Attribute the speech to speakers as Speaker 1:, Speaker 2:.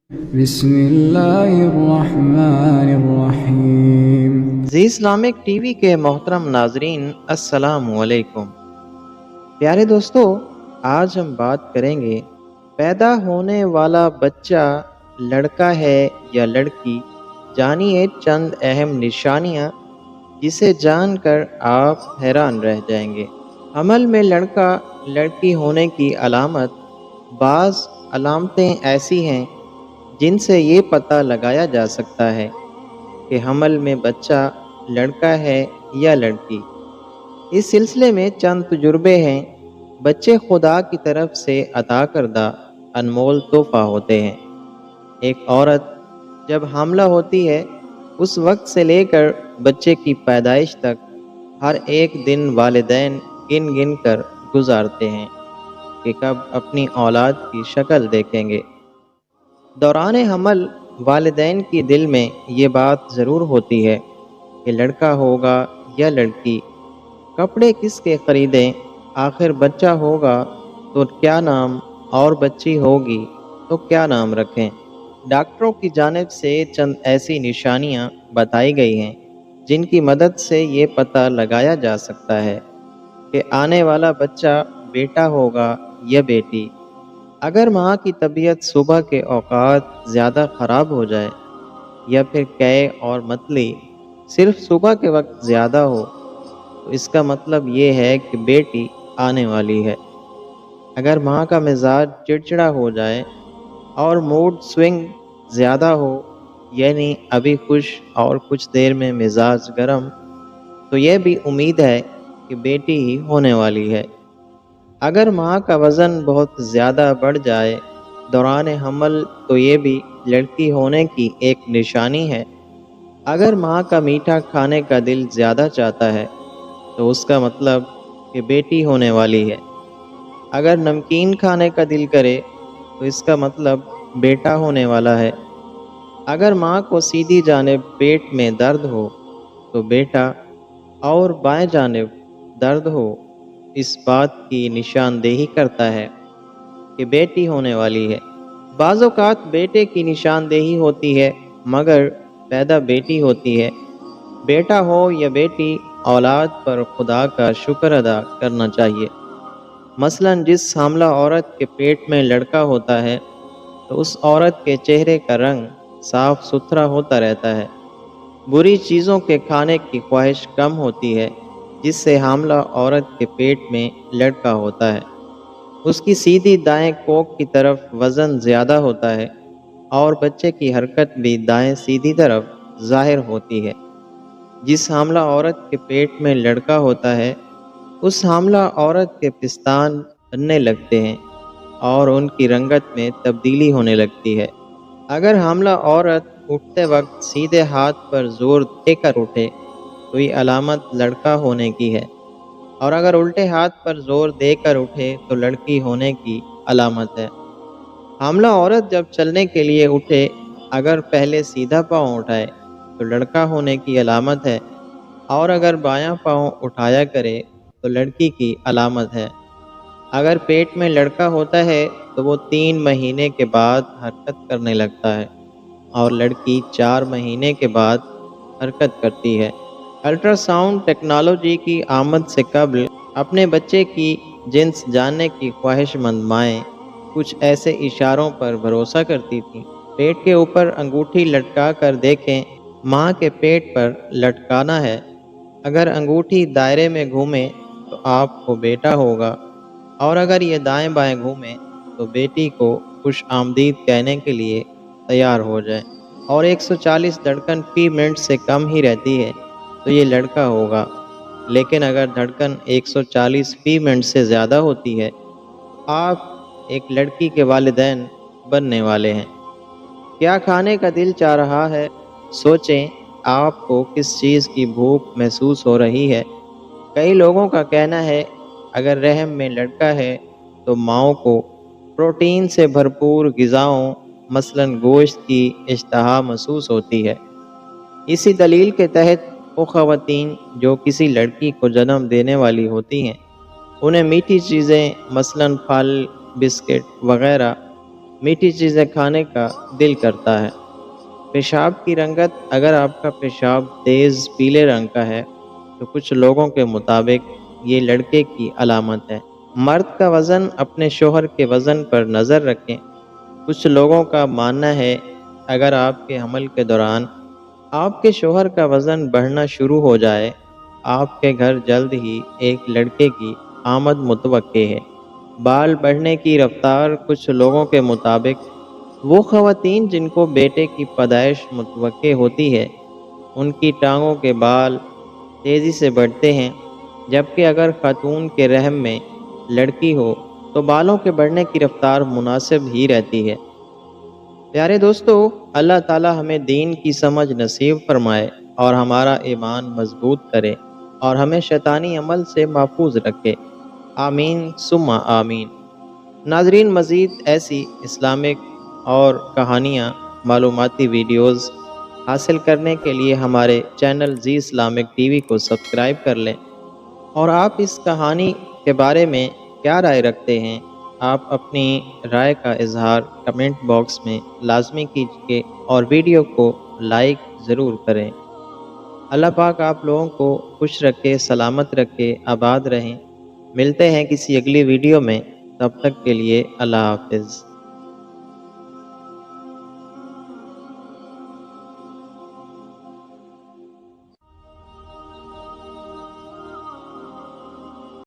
Speaker 1: بسم اللہ الرحمن الرحیم۔
Speaker 2: زی اسلامک ٹی وی کے محترم ناظرین، السلام علیکم۔ پیارے دوستو، آج ہم بات کریں گے پیدا ہونے والا بچہ لڑکا ہے یا لڑکی، جانیے چند اہم نشانیاں جسے جان کر آپ حیران رہ جائیں گے۔ حمل میں لڑکا لڑکی ہونے کی علامت۔ بعض علامتیں ایسی ہیں جن سے یہ پتہ لگایا جا سکتا ہے کہ حمل میں بچہ لڑکا ہے یا لڑکی۔ اس سلسلے میں چند تجربے ہیں۔ بچے خدا کی طرف سے عطا کردہ انمول تحفہ ہوتے ہیں۔ ایک عورت جب حاملہ ہوتی ہے، اس وقت سے لے کر بچے کی پیدائش تک ہر ایک دن والدین گن گن کر گزارتے ہیں کہ کب اپنی اولاد کی شکل دیکھیں گے۔ دوران حمل والدین کی دل میں یہ بات ضرور ہوتی ہے کہ لڑکا ہوگا یا لڑکی، کپڑے کس کے خریدیں، آخر بچہ ہوگا تو کیا نام، اور بچی ہوگی تو کیا نام رکھیں۔ ڈاکٹروں کی جانب سے چند ایسی نشانیاں بتائی گئی ہیں جن کی مدد سے یہ پتہ لگایا جا سکتا ہے کہ آنے والا بچہ بیٹا ہوگا یا بیٹی۔ اگر ماں کی طبیعت صبح کے اوقات زیادہ خراب ہو جائے یا پھر قے اور متلی صرف صبح کے وقت زیادہ ہو تو اس کا مطلب یہ ہے کہ بیٹی آنے والی ہے۔ اگر ماں کا مزاج چڑچڑا ہو جائے اور موڈ سوئنگ زیادہ ہو، یعنی ابھی خوش اور کچھ دیر میں مزاج گرم، تو یہ بھی امید ہے کہ بیٹی ہی ہونے والی ہے۔ اگر ماں کا وزن بہت زیادہ بڑھ جائے دوران حمل تو یہ بھی لڑکی ہونے کی ایک نشانی ہے۔ اگر ماں کا میٹھا کھانے کا دل زیادہ چاہتا ہے تو اس کا مطلب کہ بیٹی ہونے والی ہے۔ اگر نمکین کھانے کا دل کرے تو اس کا مطلب بیٹا ہونے والا ہے۔ اگر ماں کو سیدھی جانب پیٹ میں درد ہو تو بیٹا، اور بائیں جانب درد ہو اس بات کی نشاندہی کرتا ہے کہ بیٹی ہونے والی ہے۔ بعض اوقات بیٹے کی نشاندہی ہوتی ہے مگر پیدا بیٹی ہوتی ہے۔ بیٹا ہو یا بیٹی، اولاد پر خدا کا شکر ادا کرنا چاہیے۔ مثلا جس حاملہ عورت کے پیٹ میں لڑکا ہوتا ہے تو اس عورت کے چہرے کا رنگ صاف ستھرا ہوتا رہتا ہے، بری چیزوں کے کھانے کی خواہش کم ہوتی ہے، جس سے حاملہ عورت کے پیٹ میں لڑکا ہوتا ہے۔ اس کی سیدھی دائیں کوکھ کی طرف وزن زیادہ ہوتا ہے اور بچے کی حرکت بھی دائیں سیدھی طرف ظاہر ہوتی ہے۔ جس حاملہ عورت کے پیٹ میں لڑکا ہوتا ہے اس حاملہ عورت کے پستان بننے لگتے ہیں اور ان کی رنگت میں تبدیلی ہونے لگتی ہے۔ اگر حاملہ عورت اٹھتے وقت سیدھے ہاتھ پر زور دے کر اٹھے تو یہ علامت لڑکا ہونے کی ہے، اور اگر الٹے ہاتھ پر زور دے کر اٹھے تو لڑکی ہونے کی علامت ہے۔ حاملہ عورت جب چلنے کے لیے اٹھے اگر پہلے سیدھا پاؤں اٹھائے تو لڑکا ہونے کی علامت ہے، اور اگر بایاں پاؤں اٹھایا کرے تو لڑکی کی علامت ہے۔ اگر پیٹ میں لڑکا ہوتا ہے تو وہ 3 مہینے کے بعد حرکت کرنے لگتا ہے اور لڑکی 4 مہینے کے بعد حرکت کرتی ہے۔ الٹرا ساؤنڈ ٹیکنالوجی کی آمد سے قبل اپنے بچے کی جنس جاننے کی خواہش مند مائیں کچھ ایسے اشاروں پر بھروسہ کرتی تھیں۔ پیٹ کے اوپر انگوٹھی لٹکا کر دیکھیں، ماں کے پیٹ پر لٹکانا ہے۔ اگر انگوٹھی دائرے میں گھومے تو آپ کو بیٹا ہوگا، اور اگر یہ دائیں بائیں گھومے تو بیٹی کو خوش آمدید کہنے کے لیے تیار ہو جائیں، اور 140 دھڑکن فی منٹ سے کم ہی رہتی ہے تو یہ لڑکا ہوگا، لیکن اگر دھڑکن 140 فی منٹ سے زیادہ ہوتی ہے تو آپ ایک لڑکی کے والدین بننے والے ہیں۔ کیا کھانے کا دل چاہ رہا ہے؟ سوچیں آپ کو کس چیز کی بھوک محسوس ہو رہی ہے۔ کئی لوگوں کا کہنا ہے اگر رحم میں لڑکا ہے تو ماؤں کو پروٹین سے بھرپور غذاؤں مثلا گوشت کی اشتہا محسوس ہوتی ہے۔ اسی دلیل کے تحت وہ خواتین جو کسی لڑکی کو جنم دینے والی ہوتی ہیں انہیں میٹھی چیزیں مثلا پھل، بسکٹ وغیرہ میٹھی چیزیں کھانے کا دل کرتا ہے۔ پیشاب کی رنگت، اگر آپ کا پیشاب تیز پیلے رنگ کا ہے تو کچھ لوگوں کے مطابق یہ لڑکے کی علامت ہے۔ مرد کا وزن، اپنے شوہر کے وزن پر نظر رکھیں۔ کچھ لوگوں کا ماننا ہے اگر آپ کے حمل کے دوران آپ کے شوہر کا وزن بڑھنا شروع ہو جائے، آپ کے گھر جلد ہی ایک لڑکے کی آمد متوقع ہے۔ بال بڑھنے کی رفتار، کچھ لوگوں کے مطابق وہ خواتین جن کو بیٹے کی پیدائش متوقع ہوتی ہے، ان کی ٹانگوں کے بال تیزی سے بڑھتے ہیں، جبکہ اگر خاتون کے رحم میں لڑکی ہو تو بالوں کے بڑھنے کی رفتار مناسب ہی رہتی ہے۔ پیارے دوستو، اللہ تعالی ہمیں دین کی سمجھ نصیب فرمائے اور ہمارا ایمان مضبوط کرے اور ہمیں شیطانی عمل سے محفوظ رکھے۔ آمین ثم آمین۔ ناظرین، مزید ایسی اسلامک اور کہانیاں، معلوماتی ویڈیوز حاصل کرنے کے لیے ہمارے چینل زی اسلامک ٹی وی کو سبسکرائب کر لیں۔ اور آپ اس کہانی کے بارے میں کیا رائے رکھتے ہیں؟ آپ اپنی رائے کا اظہار کمنٹ باکس میں لازمی کیجیے اور ویڈیو کو لائک ضرور کریں۔ اللہ پاک آپ لوگوں کو خوش رکھے، سلامت رکھے، آباد رہیں۔ ملتے ہیں کسی اگلی ویڈیو میں، تب تک کے لیے اللہ حافظ۔